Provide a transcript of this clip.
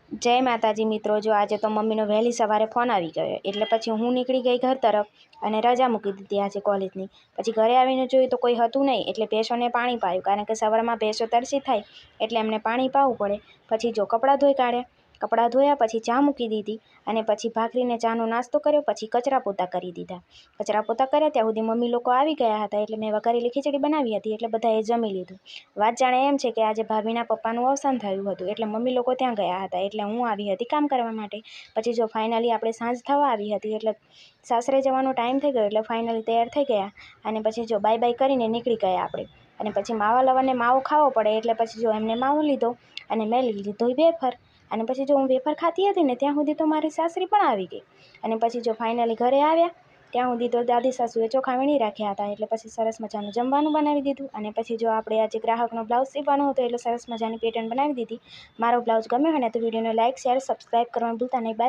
જય માતાજી મિત્રો, જો આજે તો મમ્મીનો વહેલી સવારે ફોન આવી ગયો એટલે પછી હું નીકળી ગઈ ઘર તરફ અને રજા મૂકી દીધી આજે કોલેજની। પછી ઘરે આવીને જોયું તો કોઈ હતું નહીં એટલે ભેંસોને પાણી પાયું, કારણ કે સવારમાં ભેંસો તરસી થાય એટલે એમને પાણી પાવું પડે। પછી જો કપડાં ધોઈ કાઢ્યા, કપડાં ધોયા પછી ચા મૂકી દીધી અને પછી ભાખરીને ચાનો નાસ્તો કર્યો। પછી કચરા પોતા કરી દીધા। કચરા પોતા કર્યા ત્યાં સુધી મમ્મી લોકો આવી ગયા હતા એટલે મેં વઘારેલી ખીચડી બનાવી હતી એટલે બધાએ જમી લીધું। વાત જાણે એમ છે કે આજે ભાભીના પપ્પાનું અવસાન થયું હતું એટલે મમ્મી લોકો ત્યાં ગયા હતા એટલે હું આવી હતી કામ કરવા માટે। પછી જો ફાઇનલી આપણે સાંજ થવા આવી હતી એટલે સાસરે જવાનો ટાઈમ થઈ ગયો એટલે ફાઇનલી તૈયાર થઈ ગયા અને પછી જો બાય બાય કરીને નીકળી ગયા આપણે। અને પછી માવા લવરને માવો ખાવો પડે એટલે પછી જો એમને માવો લીધો અને મેં લીધો વેફર। અને પછી જો હું વેફર ખાતી હતી ને ત્યાં સુધી તો મારી સાસરી પણ આવી ગઈ અને પછી જો ફાઇનલી ઘરે આવ્યા ત્યાં સુધી તો દાદી સાસુએ ચોખા વીણી રાખ્યા હતા એટલે પછી સરસ મજાનું જમવાનું બનાવી દીધું। અને પછી જો આપણે આજે ગ્રાહકનો બ્લાઉઝ સીવવાનો હતો એટલે સરસ મજાની પેટર્ન બનાવી દીધી। મારો બ્લાઉઝ ગમ્યો હોય ને તો વિડીયોને લાઇક, શેર, સબસ્ક્રાઈબ કરવાનું ભૂલતા નહીં। બાય।